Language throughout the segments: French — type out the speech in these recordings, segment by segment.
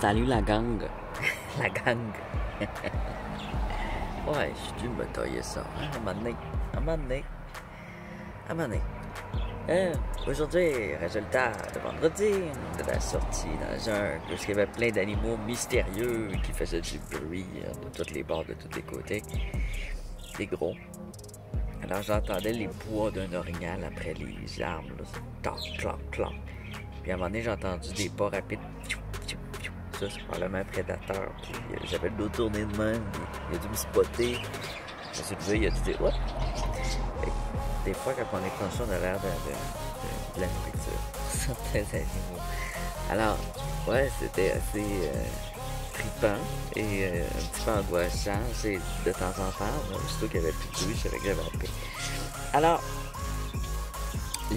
Salut la gang. La gang. Ouais, j'ai dû me tailler ça. À un moment donné. À un moment donné. À un moment donné. Aujourd'hui, résultat de vendredi de la sortie dans la jungle, où il y avait plein d'animaux mystérieux qui faisaient du bruit de tous les bords, de tous les côtés. Des gros. Alors j'entendais les bois d'un orignal après les arbres. Là. Clac, clac, clac. Puis à un moment donné, j'ai entendu des pas rapides. Ça, c'est probablement un prédateur. Puis j'avais le dos tourné de même. Il a dû me spotter. Je me suis levé, il a dû dire what? Des fois, quand on est conscient, on a l'air de la nourriture. Certains animaux. Alors, ouais, c'était assez trippant et un petit peu angoissant. C'est de temps en temps, moi, aussitôt qu'il n'y avait plus de bruit, je savais que j'avais la paix. Alors,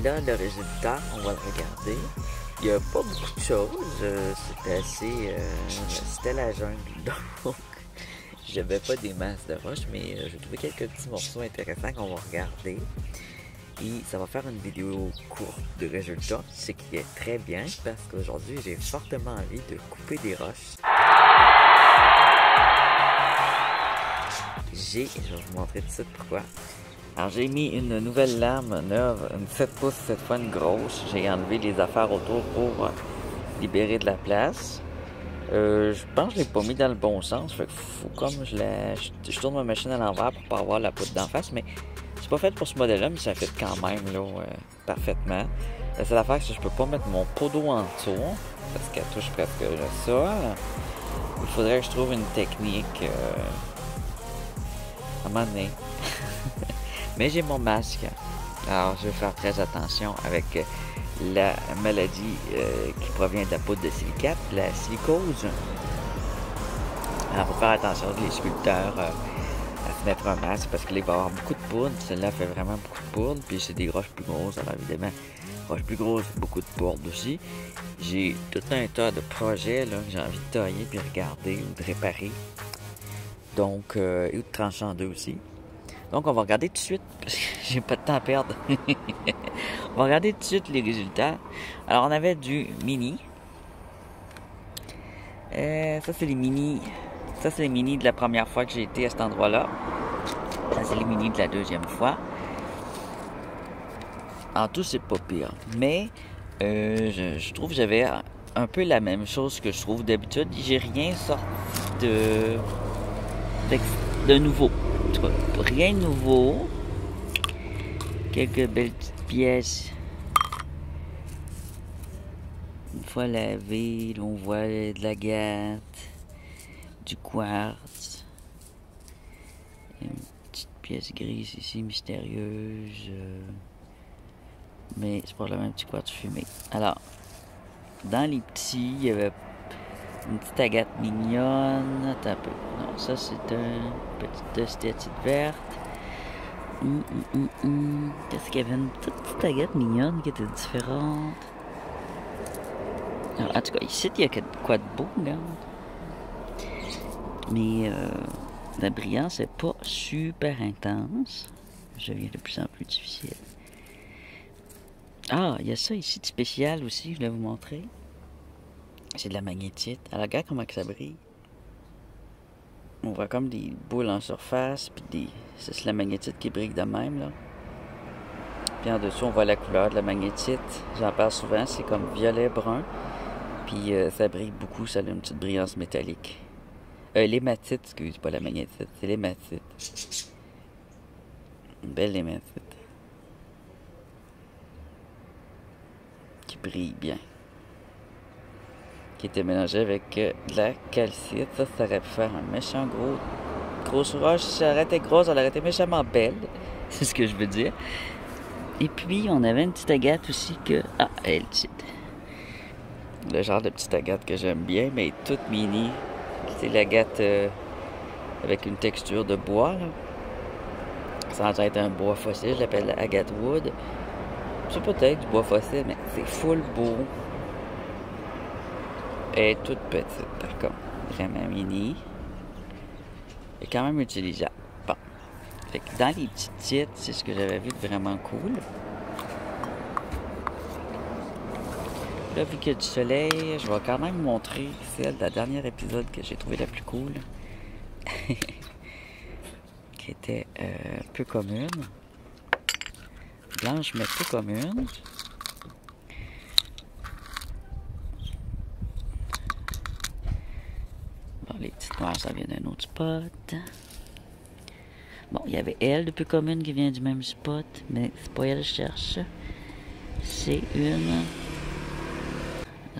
là, le résultat, on va le regarder. Il n'y a pas beaucoup de choses. C'était assez... c'était la jungle. Donc, j'avais pas des masses de roches, mais j'ai trouvé quelques petits morceaux intéressants qu'on va regarder. Et ça va faire une vidéo courte de résultats, ce qui est très bien parce qu'aujourd'hui, j'ai fortement envie de couper des roches. Je vais vous montrer tout de suite pourquoi. Alors, j'ai mis une nouvelle lame neuve, une 7 pouces, cette fois une grosse. J'ai enlevé les affaires autour pour libérer de la place. Je pense que je l'ai pas mis dans le bon sens. Fait que faut comme je tourne ma machine à l'envers pour pas avoir la poutre d'en face, mais c'est pas fait pour ce modèle-là, mais ça fait quand même là, parfaitement. La seule affaire, c'est que je peux pas mettre mon pot d'eau en dessous, parce qu'elle touche presque le sol. Il faudrait que je trouve une technique à un moment donné. Mais j'ai mon masque. Alors, je vais faire très attention avec la maladie qui provient de la poudre de silicate, la silicose. Alors, il faut faire attention, les sculpteurs, à se mettre un masque parce qu'il va y avoir beaucoup de poudre. Celle-là fait vraiment beaucoup de poudre. Puis, c'est des roches plus grosses. Alors, évidemment, roches plus grosses, beaucoup de poudre aussi. J'ai tout un tas de projets là, que j'ai envie de tailler puis regarder ou de réparer. Donc, et de trancher en deux aussi. Donc, on va regarder tout de suite, parce que j'ai pas de temps à perdre. On va regarder tout de suite les résultats. Alors, on avait du mini. Ça, c'est les mini. Ça, c'est les mini de la première fois que j'ai été à cet endroit-là. Ça, c'est les mini de la deuxième fois. En tout, c'est pas pire. Mais, je trouve que j'avais un peu la même chose que je trouve d'habitude. J'ai rien sorti de nouveau. En tout cas, rien de nouveau. Quelques belles petites pièces. Une fois lavées, on voit de l'agate, du quartz. Une petite pièce grise ici, mystérieuse. Mais c'est probablement un petit quartz fumé. Alors, dans les petits, il y avait une petite agate mignonne. Attends un peu. Non, ça c'est une petite stéatite verte. Qu'est-ce qu'il y avait une petite agate mignonne qui était différente. Alors, en tout cas, ici, il y a quoi de beau, regarde. Mais la brillance n'est pas super intense. Ça devient de plus en plus difficile. Ah, il y a ça ici de spécial aussi, je vais vous montrer. C'est de la magnétite. Alors, regarde comment que ça brille. On voit comme des boules en surface, puis des... C'est la magnétite qui brille de même, là. Puis en dessous, on voit la couleur de la magnétite. J'en parle souvent, c'est comme violet-brun. Puis ça brille beaucoup, ça a une petite brillance métallique. L'hématite, excuse, pas la magnétite, c'est l'hématite. Une belle hématite. Qui brille bien. Qui était mélangé avec de la calcite. Ça aurait pu faire un méchant grosse roche. Si elle aurait été grosse, elle aurait été méchamment belle. C'est ce que je veux dire. Et puis, on avait une petite agate aussi que... Ah, elle, petite. Le genre de petite agate que j'aime bien, mais toute mini. C'est l'agate avec une texture de bois, là. Sans être un bois fossile, je l'appelle agate wood. C'est peut-être du bois fossile, mais c'est full beau. Elle est toute petite, par contre. Vraiment mini. Et quand même utilisable. Bon. Fait que dans les petites titres, c'est ce que j'avais vu de vraiment cool. Là, vu qu'il y a du soleil, je vais quand même montrer celle de la dernière épisode que j'ai trouvé la plus cool. Qui était peu commune. Blanche, mais peu commune. Bon, les petites noires, ça vient d'un autre spot. Bon, il y avait elle de peu commune qui vient du même spot, mais c'est pas elle que je cherche. C'est une...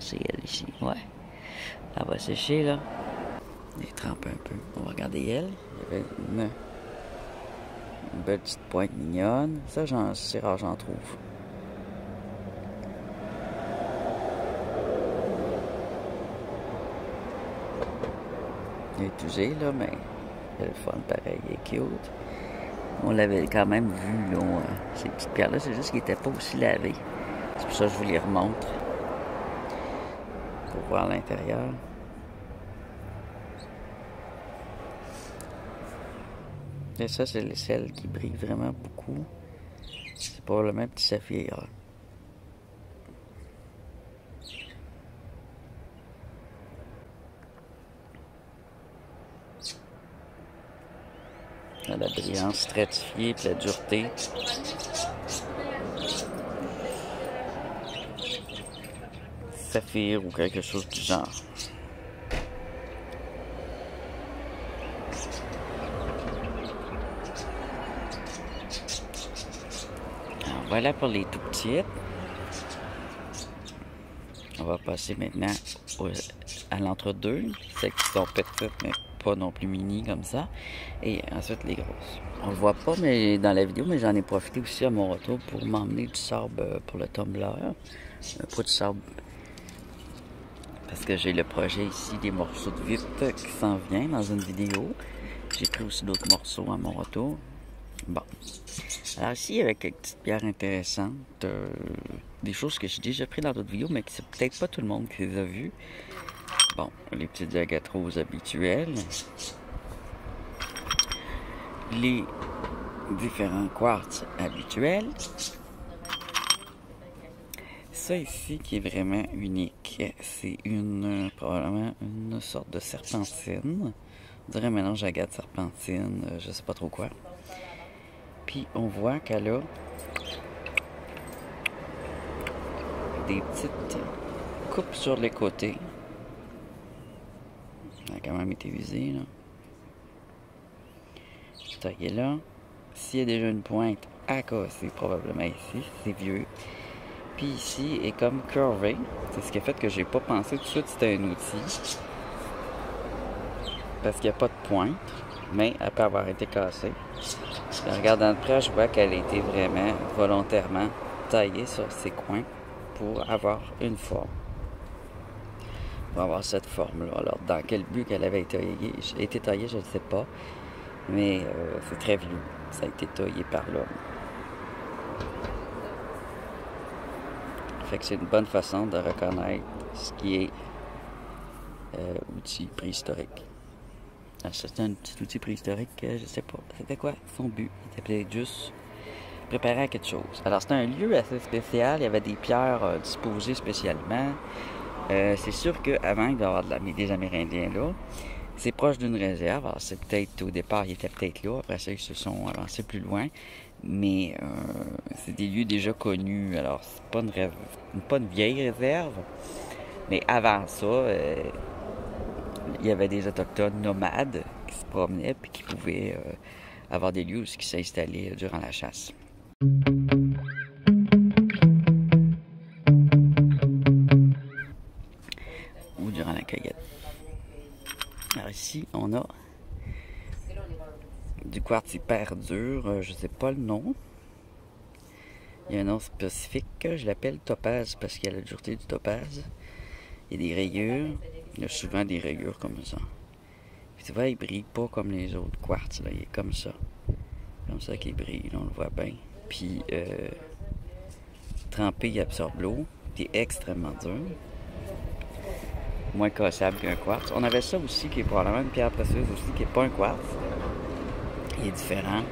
C'est elle ici, ouais. Elle va sécher, là. Elle trempe un peu. On va regarder elle. Il y avait une belle petite pointe mignonne. Ça, c'est rare, j'en trouve. Elle est étusée, là, mais elle est fun, pareil. Elle est cute. On l'avait quand même vu, là, ces petites pierres-là. C'est juste qu'elles n'étaient pas aussi lavées. C'est pour ça que je vous les remontre. Pour voir l'intérieur. Et ça, c'est celle qui brille vraiment beaucoup. C'est probablement un petit saphir. La brillance stratifiée et la dureté. Saphir ou quelque chose du genre. Alors, voilà pour les tout petites. On va passer maintenant à l'entre-deux. Celles qui sont petites, mais pas non plus mini comme ça. Et ensuite les grosses. On le voit pas mais dans la vidéo, mais j'en ai profité aussi à mon retour pour m'emmener du sable pour le tumbler. Un pot de sable. Parce que j'ai le projet ici des morceaux de vitre qui s'en vient dans une vidéo. J'ai pris aussi d'autres morceaux à mon retour. Bon. Alors ici, il y avait quelques petites pierres intéressantes. Des choses que j'ai déjà pris dans d'autres vidéos, mais que c'est peut-être pas tout le monde qui les a vues. Bon, les petites agates roses habituelles. Les différents quartz habituels. Ça ici qui est vraiment unique, c'est probablement une sorte de serpentine. On dirait un mélange d'agate serpentine, je sais pas trop quoi. Puis on voit qu'elle a des petites coupes sur les côtés. Elle a quand même été usée là. Taillée là. S'il y a déjà une pointe à casser, probablement ici, c'est vieux. Puis ici est comme curvé. C'est ce qui a fait que j'ai pas pensé tout de suite que c'était un outil. Parce qu'il n'y a pas de pointe. Mais elle peut avoir été cassée. En regardant de près, je vois qu'elle a été vraiment volontairement taillée sur ses coins pour avoir une forme. Pour avoir cette forme-là. Alors, dans quel but qu'elle avait été taillée, je ne sais pas. Mais c'est très vieux. Ça a été taillé par l'homme. Fait que c'est une bonne façon de reconnaître ce qui est outil préhistorique. C'est un petit outil préhistorique, je sais pas. C'était quoi son but? Il était peut-être juste préparé à quelque chose. Alors c'était un lieu assez spécial, il y avait des pierres disposées spécialement. C'est sûr qu'avant, il doit y avoir des Amérindiens là. C'est proche d'une réserve, alors c'est peut-être, au départ, ils étaient peut-être là, après ça, ils se sont avancés plus loin. Mais c'est des lieux déjà connus, alors c'est pas une vieille réserve. Mais avant ça, il y avait des autochtones nomades qui se promenaient et qui pouvaient avoir des lieux où ils s'installaient durant la chasse. Ou durant la cueillette. Alors ici, on a du quartz hyper dur, je sais pas le nom. Il y a un nom spécifique, je l'appelle topaz parce qu'il y a la dureté du topaz. Il y a des rayures, il y a souvent des rayures comme ça. Puis tu vois, il brille pas comme les autres quartz, là. Il est comme ça qu'il brille, là, on le voit bien. Puis trempé, il absorbe l'eau, il est extrêmement dur. Moins cassable qu'un quartz. On avait ça aussi, qui est probablement une pierre précieuse aussi, qui n'est pas un quartz. Il est différent.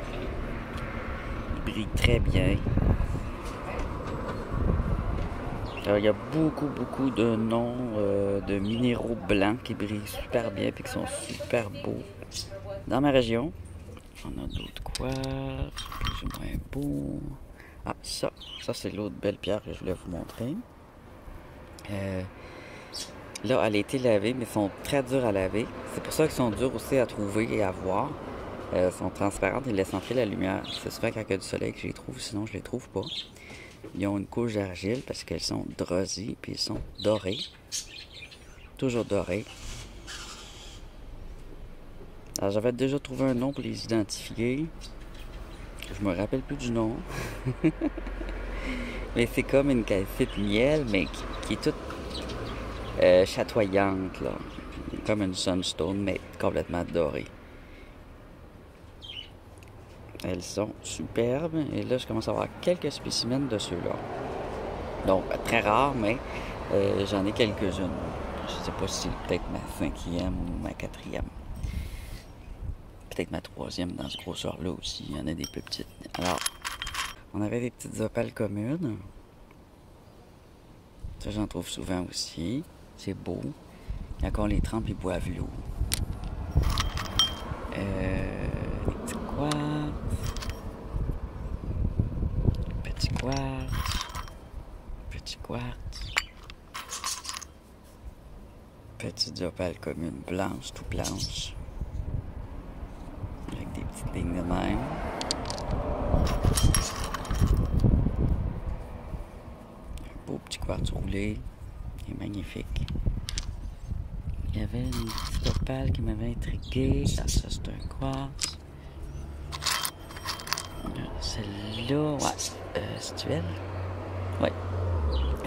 Il brille très bien. Alors, il y a beaucoup de noms de minéraux blancs qui brillent super bien et qui sont super beaux dans ma région. On a d'autres quartz, plus ou moins beaux. Ah, ça c'est l'autre belle pierre que je voulais vous montrer. Là, elle a été lavée, mais ils sont très durs à laver. C'est pour ça qu'ils sont durs aussi à trouver et à voir. Elles sont transparentes, ils laissent entrer la lumière. C'est souvent quand il y a du soleil que je les trouve, sinon je les trouve pas. Ils ont une couche d'argile parce qu'elles sont drosées, puis ils sont dorés. Toujours dorés. Alors j'avais déjà trouvé un nom pour les identifier. Je me rappelle plus du nom. Mais c'est comme une calcite miel, mais qui est toute chatoyante, là. Comme une sunstone, mais complètement dorée. Elles sont superbes. Et là, je commence à avoir quelques spécimens de ceux-là. Donc, très rares, mais j'en ai quelques-unes. Je sais pas si c'est peut-être ma 5e ou ma 4e. Peut-être ma 3e dans ce grosseur-là aussi. Il y en a des plus petites. Alors, on avait des petites opales communes. Ça, j'en trouve souvent aussi. C'est beau. Quand on les trempe, ils boivent l'eau. Des petits quartz. Petit quartz. Petit quartz. Petites opales communes blanches, tout blanches. Avec des petites lignes de même. Un beau petit quartz roulé. Il est magnifique. Il y avait une petite opale qui m'avait intrigué. Ah, ça c'est un quartz. Celle-là, ouais, c'est elle? Oui.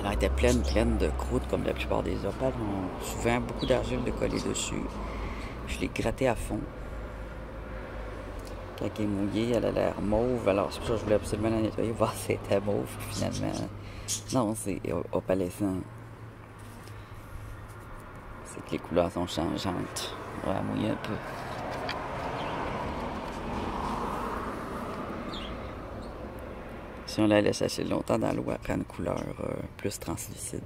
Elle était pleine de croûte comme la plupart des opales. On a souvent beaucoup d'argile de coller dessus. Je l'ai gratté à fond. Quand elle est mouillée, elle a l'air mauve. Alors c'est pour ça que je voulais absolument la nettoyer, voir si elle était mauve. Finalement, non, c'est opalescent. C'est que les couleurs sont changeantes. On va mouiller un peu. Si on la laisse assez longtemps dans l'eau, elle prend une couleur plus translucide,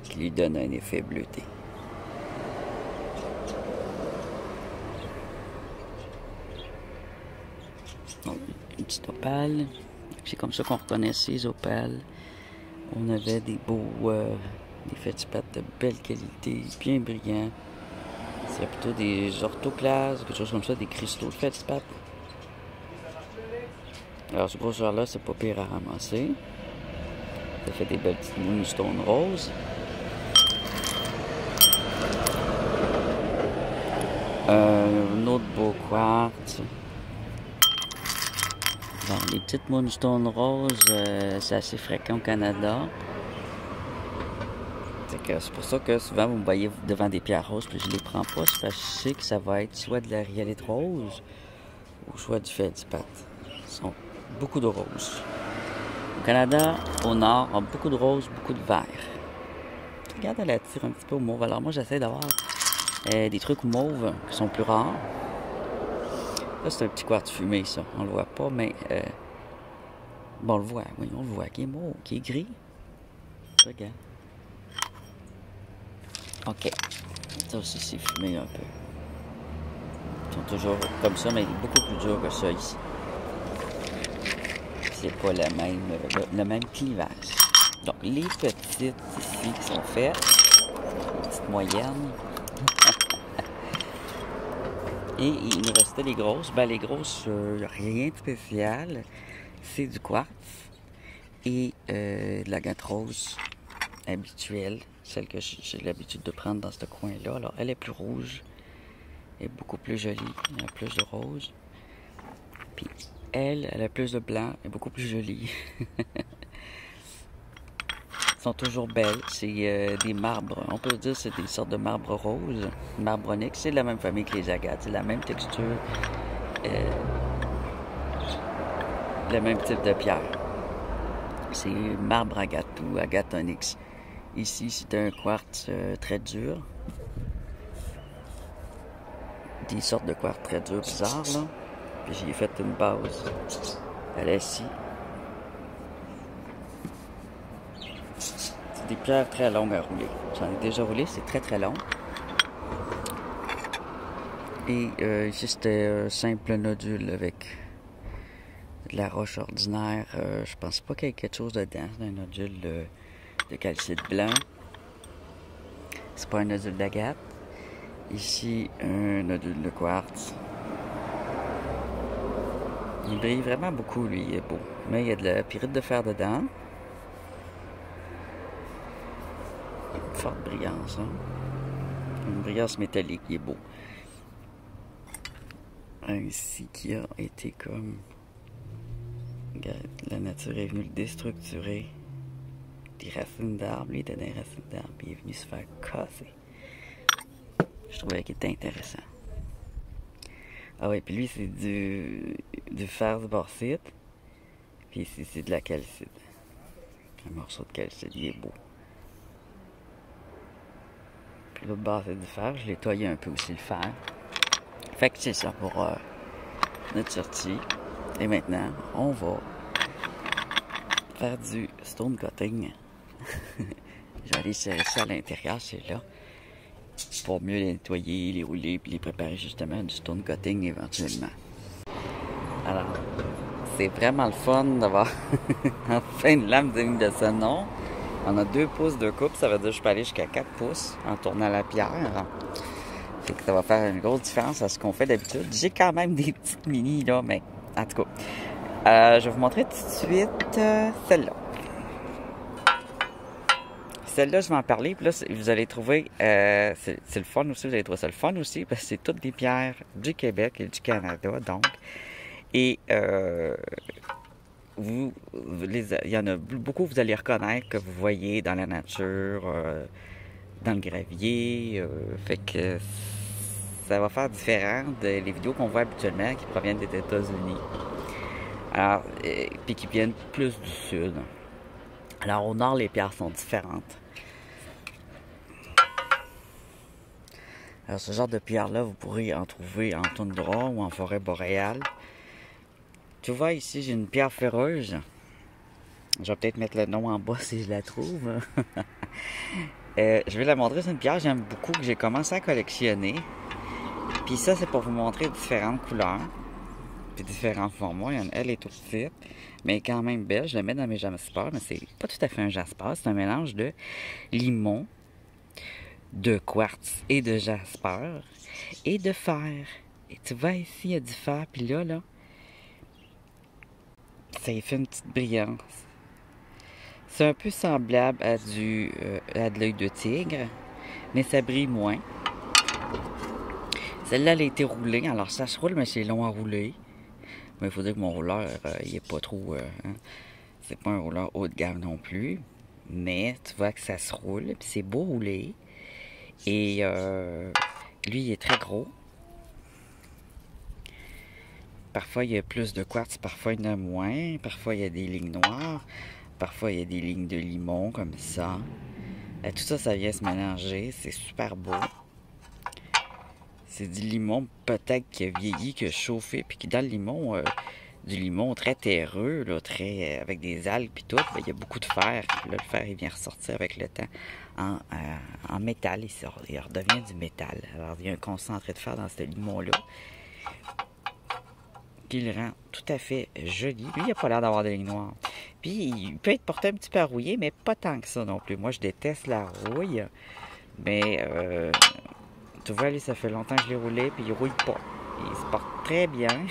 qui lui donne un effet bleuté. Donc, une petite opale. C'est comme ça qu'on reconnaît ces opales. On avait des beaux, des fétipates de belle qualité, bien brillants. C'est plutôt des orthoclases, quelque chose comme ça, des cristaux de fétipates. Alors, ce grosseur-là, c'est pas pire à ramasser. Ça fait des belles petites moonstone roses. Un autre beau quartz. Bon, les petites moonstone roses, c'est assez fréquent au Canada. C'est pour ça que souvent vous me voyez devant des pierres roses, puis je les prends pas, c'est parce que je sais que ça va être soit de la rhyolite rose ou soit du fétipat. Ce sont beaucoup de roses. Au Canada, au nord, on a beaucoup de roses, beaucoup de verts. Regarde, elle attire un petit peu au mauve. Alors moi, j'essaie d'avoir des trucs mauves qui sont plus rares. Là, c'est un petit quartz fumé, ça. On le voit pas, mais... bon, on le voit, oui, on le voit, qui est mauve, qui est gris. Regarde. OK. Ça aussi, c'est fumé un peu. Ils sont toujours comme ça, mais beaucoup plus durs que ça ici. C'est pas le même clivage. Donc, les petites ici qui sont faites, les petites moyennes. Et il nous restait les grosses. Ben, les grosses, rien de spécial. C'est du quartz et de la gâte rose habituelle, celle que j'ai l'habitude de prendre dans ce coin-là. Alors, elle est plus rouge, elle est beaucoup plus jolie, elle a plus de rose. Puis, elle a plus de blanc, elle est beaucoup plus jolie. Elles sont toujours belles. C'est des marbres. On peut dire que c'est des sortes de marbres roses. Marbre onyx, c'est de la même famille que les agates. C'est la même texture. Le même type de pierre. C'est marbre agate ou agate onyx. Ici, c'est un quartz très dur. Des sortes de quartz très durs, bizarres, là. Puis j'ai fait une base à la scie. des pierres très longues à rouler. J'en ai déjà roulé, c'est très très long. Et ici, c'était simple nodule avec de la roche ordinaire. Je pense pas qu'il y ait quelque chose dedans. C'est un nodule de calcite blanc. C'est pas un nodule d'agate. Ici, un nodule de quartz. Il brille vraiment beaucoup, lui, il est beau. Mais il y a de la pyrite de fer dedans. Une forte brillance, hein? Une brillance métallique, il est beau. Ici, qui a été comme... Regarde, la nature est venue le déstructurer. Des racines d'arbres, lui, il était des racines d'arbres, il est venu se faire casser. Je trouvais qu'il était intéressant. Ah oui, puis lui, c'est du fer de bauxite. Puis ici, c'est de la calcite. Un morceau de calcite, il est beau. Puis l'autre bord, c'est du fer. Je l'ai taillé un peu aussi, le fer. Fait que c'est ça pour notre sortie. Et maintenant, on va faire du stone cutting. Je vais aller serrer ça à l'intérieur, c'est là. Pour mieux les nettoyer, les rouler, puis les préparer justement du stone cutting éventuellement. Alors, c'est vraiment le fun d'avoir enfin une lame digne de ce nom. On a 2 pouces de coupe, ça veut dire que je peux aller jusqu'à 4 pouces en tournant la pierre. Fait que ça va faire une grosse différence à ce qu'on fait d'habitude. J'ai quand même des petites mini là, mais en tout cas. Je vais vous montrer tout de suite celle-là. Celle-là, je vais en parler. Puis là, vous allez trouver, c'est le fun aussi, vous allez trouver ça le fun aussi, parce que c'est toutes des pierres du Québec et du Canada, donc. Et il y en a beaucoup, vous allez reconnaître que vous voyez dans la nature, dans le gravier. Fait que ça va faire différent des vidéos qu'on voit habituellement qui proviennent des États-Unis. Alors, puis qui viennent plus du sud. Alors, au nord, les pierres sont différentes. Alors, ce genre de pierre-là, vous pourrez en trouver en toundra ou en forêt boréale. Tu vois, ici, j'ai une pierre ferreuse. Je vais peut-être mettre le nom en bas si je la trouve. Je vais la montrer. C'est une pierre que j'aime beaucoup, que j'ai commencé à collectionner. Puis ça, c'est pour vous montrer différentes couleurs. Puis différents formats. Elle est toute petite, mais quand même belle. Je la mets dans mes jaspers, mais c'est pas tout à fait un jasper. C'est un mélange de limon, de quartz et de jasper et de fer. Et tu vois ici, il y a du fer. Puis là, ça y fait une petite brillance. C'est un peu semblable à de l'œil de tigre, mais ça brille moins. Celle-là, elle a été roulée. Alors, ça se roule, mais c'est long à rouler. Mais il faut dire que mon rouleur, il est pas trop... hein, c'est pas un rouleur haut de gamme non plus. Mais tu vois que ça se roule, puis c'est beau rouler. Et lui, il est très gros. Parfois, il y a plus de quartz, parfois, il y en a moins. Parfois, il y a des lignes noires. Parfois, il y a des lignes de limon, comme ça. Tout ça, ça vient se mélanger. C'est super beau. C'est du limon peut-être qui a vieilli, qui a chauffé, puis qui dans le limon, du limon très terreux, là, très, avec des algues puis tout, ben, il y a beaucoup de fer. Là, le fer, il vient ressortir avec le temps en métal. Il redevient du métal. Alors, il y a un concentré de fer dans ce limon-là qui le rend tout à fait joli. Lui, il n'a pas l'air d'avoir des lignes noires. Puis, il peut être porté un petit peu à rouiller, mais pas tant que ça non plus. Moi, je déteste la rouille, mais... tu vois, lui, ça fait longtemps que je l'ai roulé, puis il rouille pas. Il se porte très bien.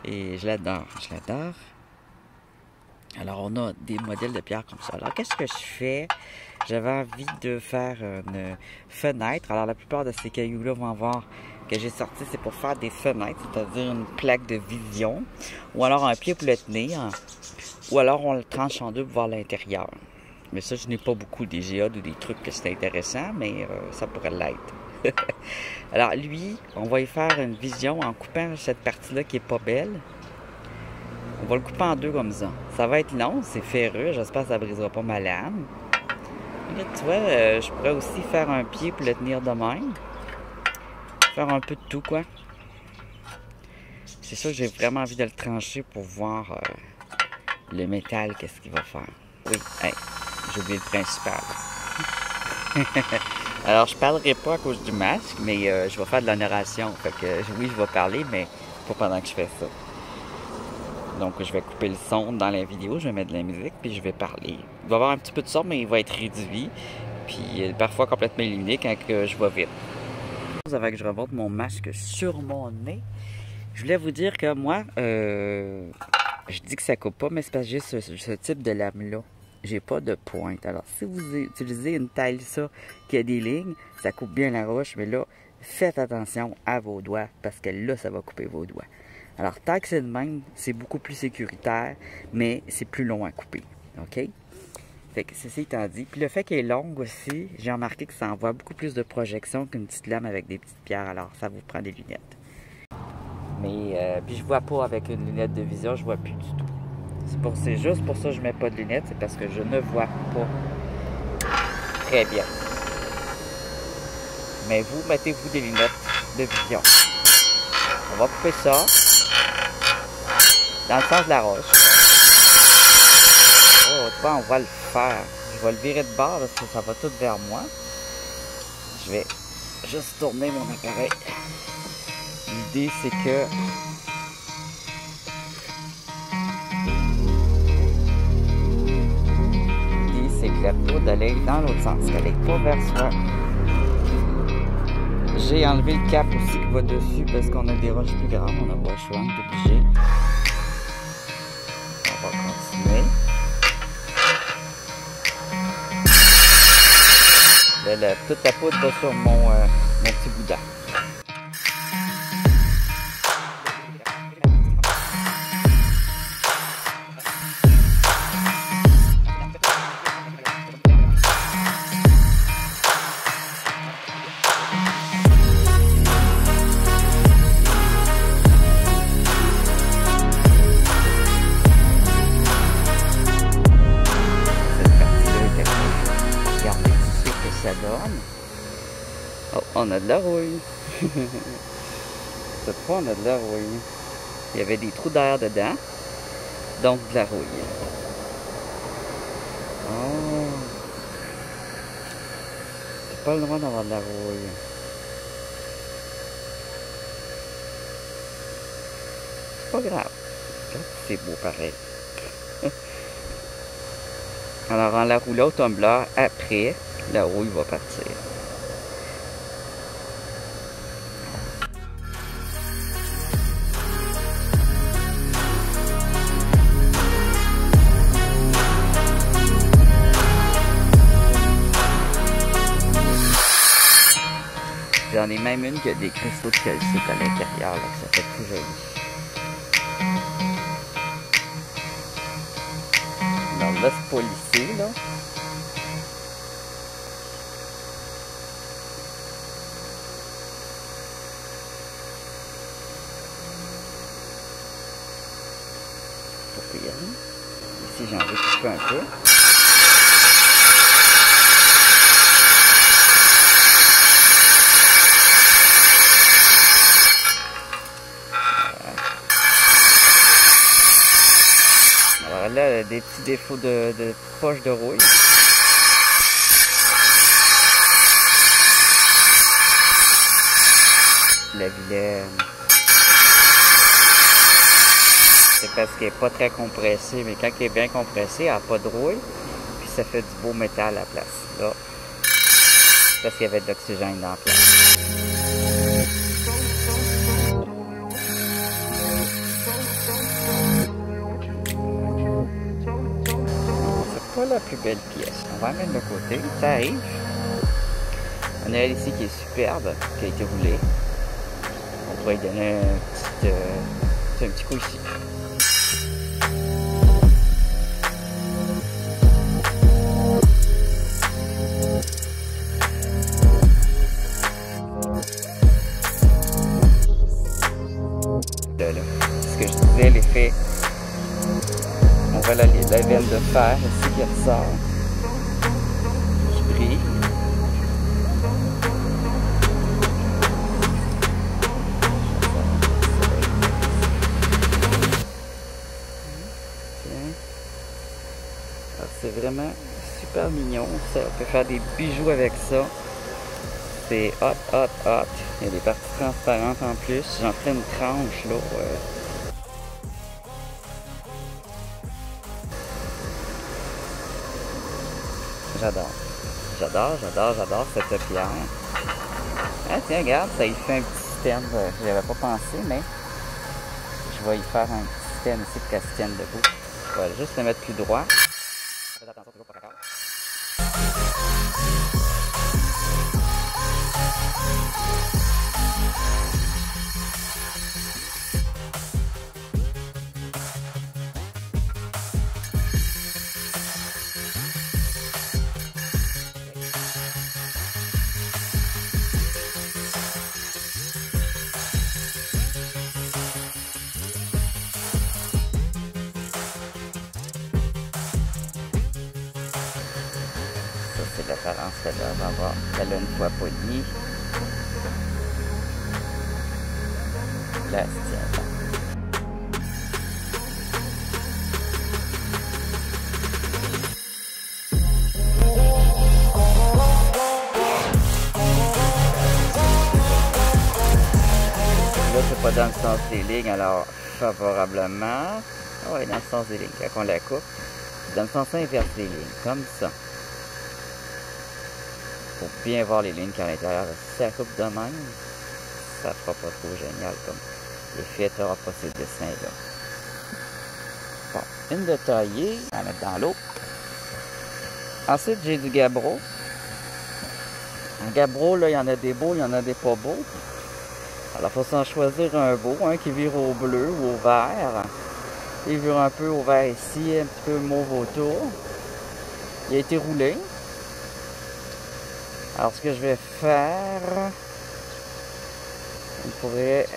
Et je l'adore, je l'adore. Alors, on a des modèles de pierre comme ça. Alors, qu'est-ce que je fais? J'avais envie de faire une fenêtre. Alors, la plupart de ces cailloux-là vont voir que j'ai sorti, c'est pour faire des fenêtres, c'est-à-dire une plaque de vision, ou alors un pied pour le tenir, ou alors on le tranche en deux pour voir l'intérieur. Mais ça, je n'ai pas beaucoup des géodes ou des trucs que c'est intéressant, mais ça pourrait l'être. Alors, lui, on va y faire une vision en coupant cette partie-là qui est pas belle. On va le couper en deux comme ça. Ça va être long, c'est ferreux. J'espère que ça ne brisera pas ma lame. Là, tu vois, je pourrais aussi faire un pied pour le tenir de même. Faire un peu de tout, quoi. C'est sûr que j'ai vraiment envie de le trancher pour voir le métal, qu'est-ce qu'il va faire. Oui, hey, j'ai oublié le principal. Alors, je parlerai pas à cause du masque, mais je vais faire de la narration. Fait que oui, je vais parler, mais pas pendant que je fais ça. Donc, je vais couper le son dans la vidéo, je vais mettre de la musique, puis je vais parler. Il va y avoir un petit peu de son, mais il va être réduit. Puis parfois complètement éliminé quand je vais vite. Avant que je remonte mon masque sur mon nez, je voulais vous dire que moi, je dis que ça coupe pas, mais c'est parce que j'ai ce type de lame-là. J'ai pas de pointe. Alors, si vous utilisez une taille ça qui a des lignes, ça coupe bien la roche, mais là, faites attention à vos doigts, parce que là, ça va couper vos doigts. Alors, tant que c'est de même, c'est beaucoup plus sécuritaire, mais c'est plus long à couper. OK? Fait que ceci étant dit, puis le fait qu'elle est longue aussi, j'ai remarqué que ça envoie beaucoup plus de projection qu'une petite lame avec des petites pierres, alors ça vous prend des lunettes. Mais, puis je vois pas avec une lunette de vision, je vois plus du tout. C'est juste pour ça que je mets pas de lunettes, c'est parce que je ne vois pas très bien. Mais vous, mettez-vous des lunettes de vision. On va couper ça dans le sens de la roche. Oh, tu vois, on va le faire. Je vais le virer de bord parce que ça va tout vers moi. Je vais juste tourner mon appareil. L'idée, c'est que la poudre allait dans l'autre sens, qu'elle n'est pas vers soi. J'ai enlevé le cap aussi qui va dessus parce qu'on a des roches plus grandes, on n'a pas le choix, on est obligé. On va continuer. Là, toute la poudre va sur mon petit boudin. Oh, on a de la rouille. Cette fois, on a de la rouille. Il y avait des trous d'air dedans, donc de la rouille. Oh. C'est pas le droit d'avoir de la rouille. C'est pas grave. C'est beau pareil. Alors, en la roulant au tumbler, après, la rouille va partir. J'en ai même une qui a des cristaux de calcite à l'intérieur, là, que ça fait tout joli. Alors là, c'est pas lissé, là. Pas pire. Ici, j'ai envie de couper un peu. Alors là, elle a des petits défauts de poche de rouille. La vilaine. C'est parce qu'elle n'est pas très compressée, mais quand elle est bien compressée, elle n'a pas de rouille. Puis ça fait du beau métal à la place. Là, parce qu'il y avait de l'oxygène dans la place. C'est pas la plus belle pièce. On va la mettre de côté. Ça arrive. On a elle ici qui est superbe, qui a été roulée. On pourrait lui donner un petit coup ici. Là, ce que je disais, l'effet, on voit la veine de fer ici qui ressort, qui brille. C'est vraiment super mignon. Ça, on peut faire des bijoux avec ça. C'est hot, hot, hot. Il y a des parties transparentes en plus. J'en ferai une tranche là. J'adore. J'adore cette pierre. Ah tiens, regarde, ça y fait un petit système. J'y avais pas pensé, mais je vais y faire un petit système ici pour qu'elle se tienne debout. Je vais juste le mettre plus droit. Faites attention toujours pas d'accord. C'est l'apparence qu'elle va avoir. Elle a une fois polie. Là, elle se tient. Là, c'est pas dans le sens des lignes, alors favorablement. Ah oui, dans le sens des lignes. Quand on la coupe, dans le sens inverse des lignes, comme ça. Pour bien voir les lignes qu'à l'intérieur. Si ça coupe de même, ça fera pas trop génial comme effet, tu n'auras pas ces dessins-là. Bon, une de taillée, à mettre dans l'eau. Ensuite, j'ai du gabbro. Un gabbro, là, il y en a des beaux, il y en a des pas beaux. Alors, il faut s'en choisir un beau, un qui vire au bleu ou au vert. Il vire un peu au vert ici, un petit peu mauve autour. Il a été roulé. Alors, ce que je vais faire, on pourrait,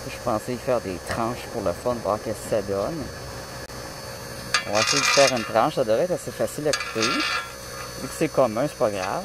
je pensais y faire des tranches pour le fun, voir qu'est-ce que ça donne. On va essayer de faire une tranche, ça devrait être assez facile à couper. Vu que c'est commun, c'est pas grave.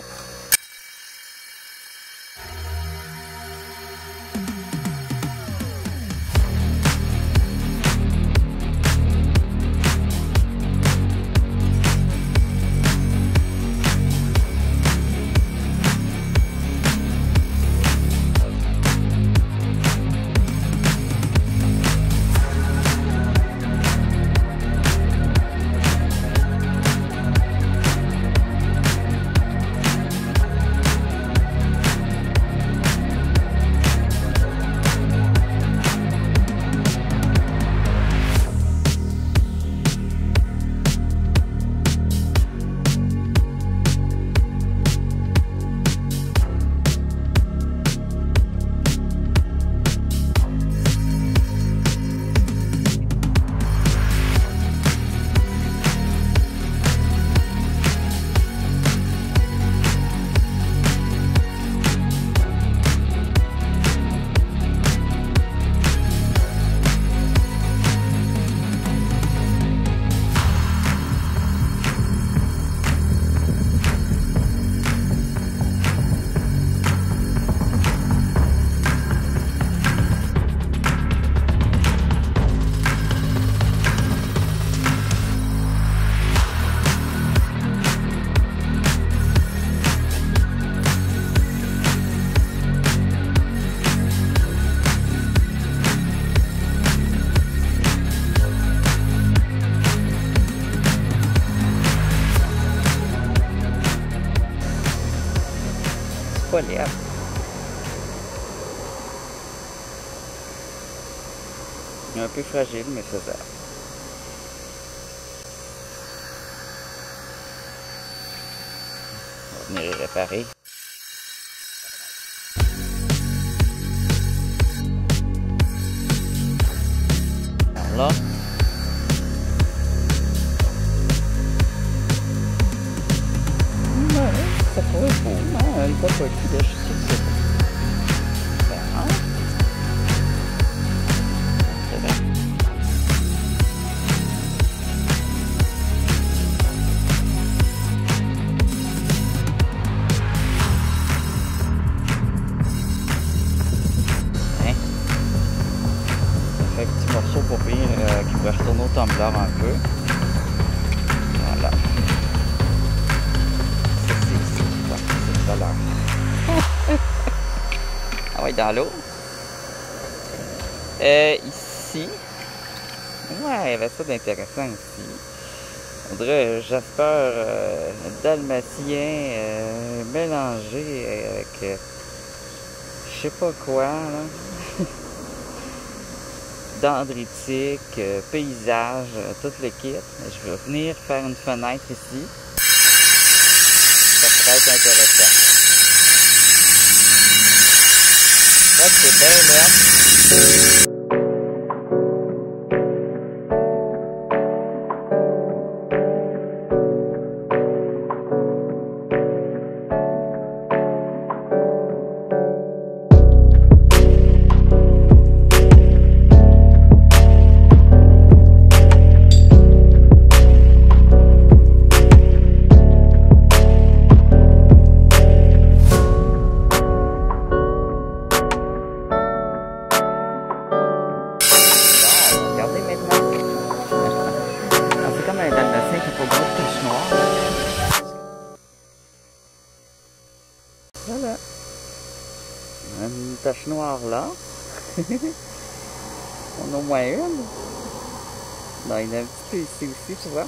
Pas l'air. Il est un peu fragile, mais faisable. On va venir le réparer. Alors là, ça pourrait être beau, hein? Il va pas être là, je suis sûr que c'est bon. C'est vrai. Hein? Ça fait un petit morceau pour pire qui pourrait retourner au tumbler un peu. Ouais, dans l'eau. Ici. Ouais, il y avait ça d'intéressant aussi. On dirait Jasper dalmatien mélangé avec je sais pas quoi, là. Dendritique, paysage, tout le kit. Je vais venir faire une fenêtre ici. Ça pourrait être intéressant. Je crois que c'est bien là. Voilà. Une tache noire là. On a au moins une. Non, il y en a un petit peu ici aussi, tu vois.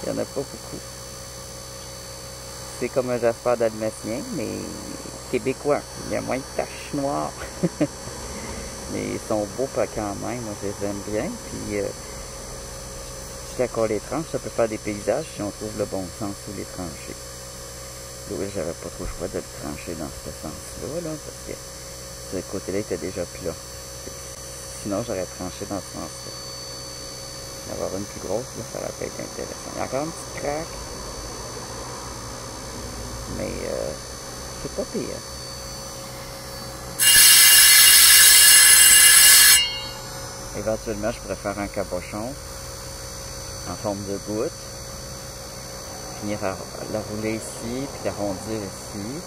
Il n'y en a pas beaucoup. C'est comme un Jasper dalmatien, mais québécois. Il y a moins de taches noires. Mais ils sont beaux pas quand même. Moi, je les aime bien. Puis, si d'accord les tranches, ça peut faire des paysages si on trouve le bon sens où les trancher. Oui, j'avais pas trop le choix de le trancher dans ce sens-là, là, parce que ce côté-là était déjà plat. Sinon, j'aurais tranché dans ce sens-là. Avoir une plus grosse, là, ça aurait pas été intéressant. Il y a encore un petit crack. Mais c'est pas pire. Éventuellement, je pourrais faire un cabochon en forme de goutte. Finir à la rouler ici, puis l'arrondir ici.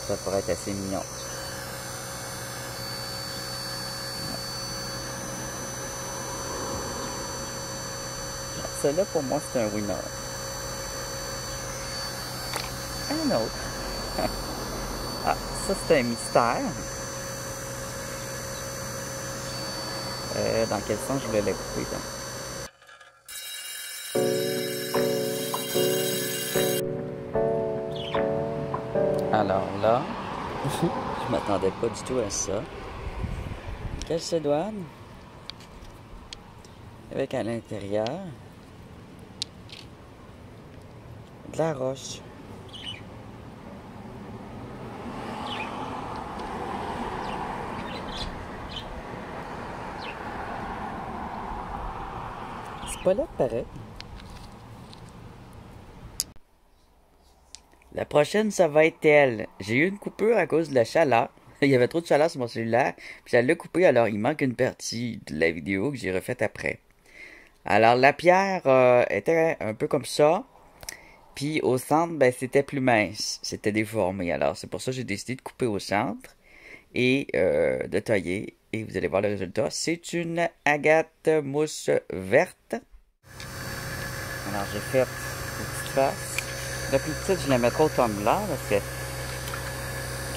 Ça pourrait être assez mignon. Celui-là, pour moi, c'est un winner. Un autre. Ah, ça, c'est un mystère. Dans quel sens je voulais le couper, donc? Alors là, je m'attendais pas du tout à ça. Calcédoine. Avec à l'intérieur de la roche. C'est pas là pareil. La prochaine, ça va être elle. J'ai eu une coupure à cause de la chaleur. Il y avait trop de chaleur sur mon cellulaire. Puis ça l'a coupé, alors il manque une partie de la vidéo que j'ai refaite après. Alors la pierre était un peu comme ça. Puis au centre, ben, c'était plus mince. C'était déformé. Alors c'est pour ça que j'ai décidé de couper au centre et de tailler. Et vous allez voir le résultat. C'est une agate mousse verte. Alors j'ai fait une petite face. La plus petite, je la mettrai au tumbler parce que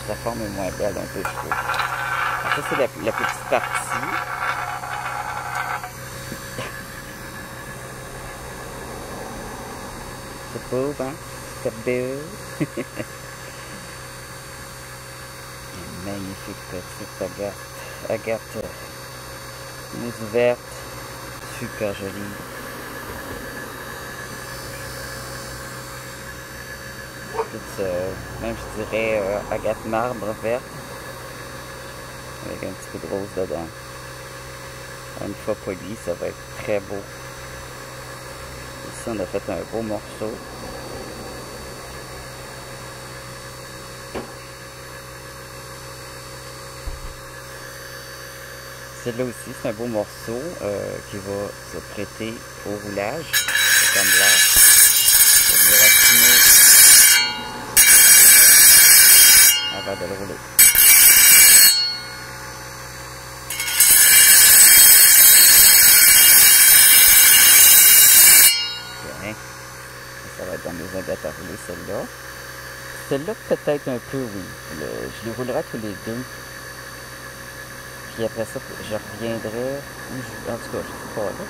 sa forme est moins belle un peu, je trouve. Alors ça, c'est la plus petite partie. C'est beau, hein? C'est beau. Une magnifique petite agate mousse verte. Super jolie. Même je dirais agate marbre verte avec un petit peu de rose dedans. Une fois poli, ça va être très beau. Ici, on a fait un beau morceau. Celui-là aussi, c'est un beau morceau qui va se prêter au roulage. C'est comme là. Je vais le raffiner avant de le rouler. Bien. Ça va être dans mes agates à rouler celle-là. Celle-là, peut-être un peu, oui. Je les roulerai tous les deux. Puis après ça, je reviendrai. En tout cas, je sais pas là.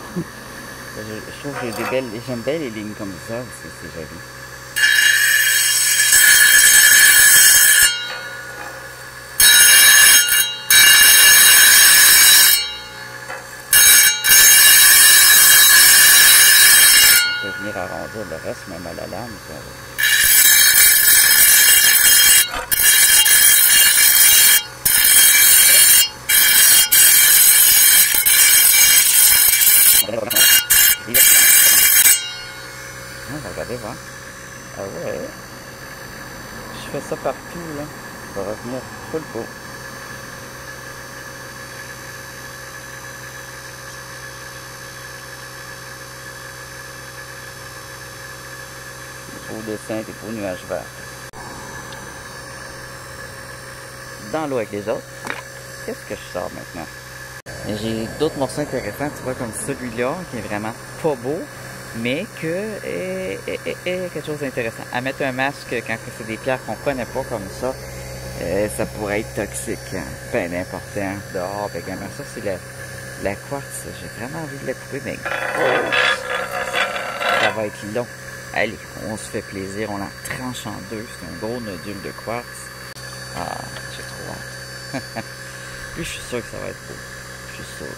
Je trouve que j'ai des belles. J'aime bien les lignes comme ça aussi, c'est joli. On peut venir arrondir le reste, même à la lame. Ah, regardez, voir. Ah ouais. Je fais ça partout, là. Ça va revenir full beau. Des beaux dessins, des beaux nuages verts. Dans l'eau avec les autres. Qu'est-ce que je sors maintenant? J'ai d'autres morceaux intéressants, tu vois, comme celui-là, qui est vraiment pas beau, mais que est quelque chose d'intéressant. À mettre un masque quand c'est des pierres qu'on connaît pas comme ça pourrait être toxique. Hein. Ben important. Dehors, ben gamin, ça c'est la quartz. J'ai vraiment envie de la couper, mais ça va être long. Allez, on se fait plaisir, on la tranche en deux. C'est un gros nodule de quartz. Ah, j'ai trop hâte. Puis je suis sûr que ça va être beau. Je suis sûr.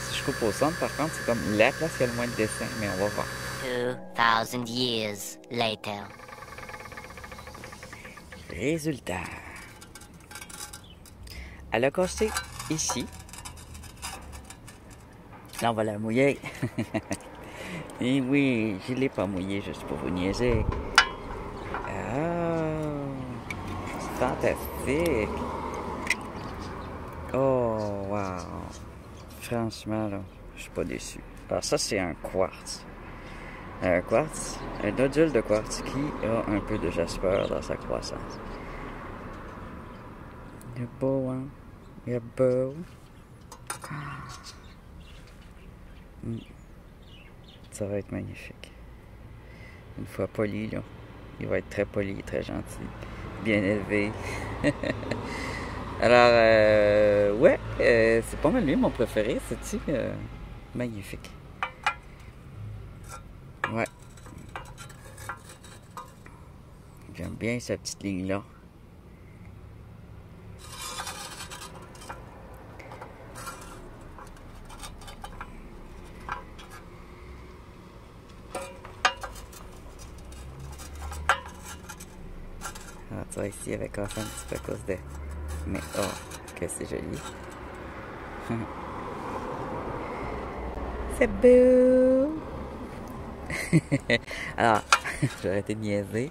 Si je coupe au centre, par contre, c'est comme la place qui a le moins de dessins, mais on va voir. 2000 years later. Résultat. Elle a cassé ici. Là, on va la mouiller. Et oui, je ne l'ai pas mouillée juste pour vous niaiser. Oh, c'est fantastique. Oh, wow. Franchement, là, je suis pas déçu. Alors ça, c'est un quartz. Un quartz, un nodule de quartz qui a un peu de jasper dans sa croissance. Il est beau, hein? Il est beau. Ça va être magnifique. Une fois poli, là, il va être très poli, très gentil, bien élevé. Alors, ouais, c'est pas mal lui, mon préféré, c'est-tu? Magnifique. Ouais. J'aime bien cette petite ligne-là. Alors, tu vois, ici, il avait cassé un petit peu à cause de... Mais, oh, que c'est joli. C'est beau! Alors, j'ai arrêté de niaiser.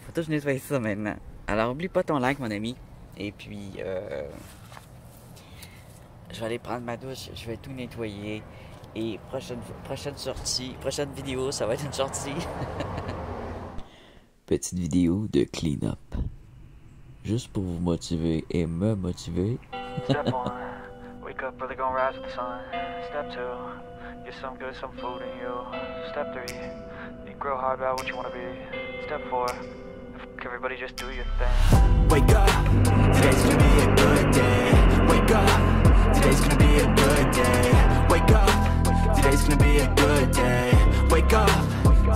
Faut que je nettoie ça maintenant. Alors, oublie pas ton like, mon ami. Et puis, je vais aller prendre ma douche, je vais tout nettoyer. Et prochaine sortie, prochaine vidéo, ça va être une sortie. Petite vidéo de clean-up. Juste pour vous motiver et me motiver. Step 1, wake up early, gonna rise with the sun. Step 2, get some good, some food in you. Step 3, think real hard about what you wanna be. Step 4, everybody just do your thing. Wake up, today's gonna be a good day. Wake up, today's gonna be a good day. Wake up, today's gonna be a good day. Wake up,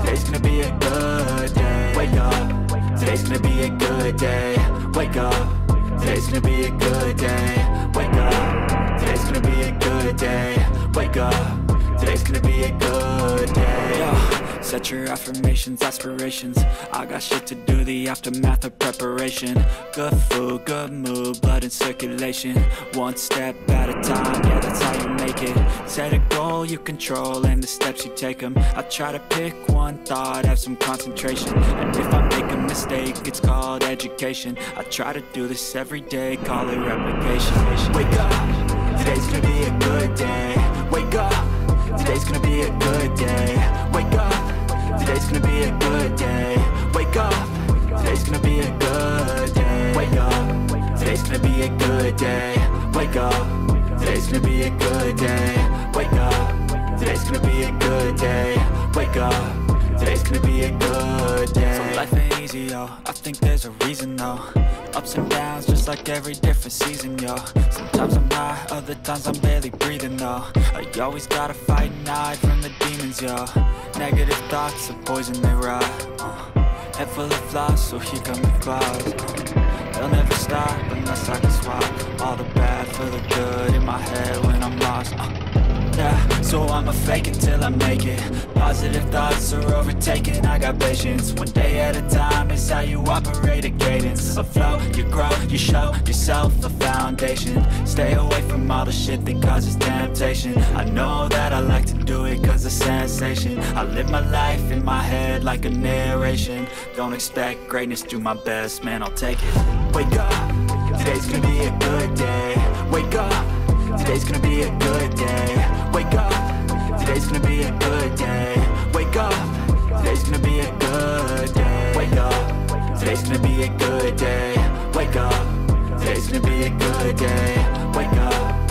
today's gonna be a good day. Wake up, today's gonna be a good day. Wake up, today's gonna be a good day. Wake up, today's gonna be a good day. Wake up, today's gonna be a good day. Yo, set your affirmations, aspirations. I got shit to do, the aftermath of preparation. Good food, good mood, blood in circulation. One step at a time, yeah, that's how you make it. Set a goal you control and the steps you take them. I try to pick one thought, have some concentration. And if I make a mistake, it's called education. I try to do this every day, call it replication. Wake up, today's gonna be a good day. Wake up, today's gonna be a good day. Wake up, today's gonna be a good day. Wake up, today's gonna be a good day. Wake up, today's gonna be a good day. Wake up, today's gonna be a good day. Wake up, today's gonna be a good day. Wake up, today's gonna be a good day. So life ain't easy, yo, I think there's a reason though. Ups and downs, just like every different season, yo. Sometimes I'm high, other times I'm barely breathing, though. You always gotta fight and hide from the demons, yo. Negative thoughts are poison, they rot. Head full of flies, so here come the clouds. They'll never stop unless I can swap all the bad for the good in my head when I'm lost. Yeah, so I'ma fake it till I make it. Positive thoughts are overtaken, I got patience. One day at a time is how you operate a cadence. A flow, you grow, you show yourself a foundation. Stay away from all the shit that causes temptation. I know that I like to do it cause it's sensation. I live my life in my head like a narration. Don't expect greatness, do my best, man, I'll take it. Wake up, today's gonna be a good day. Wake up, today's gonna be a good day. Wake up, today's gonna be a good day. Wake up, today's gonna be a good day. Wake up, today's gonna be a good day. Wake up, today's gonna be a good day. Wake up.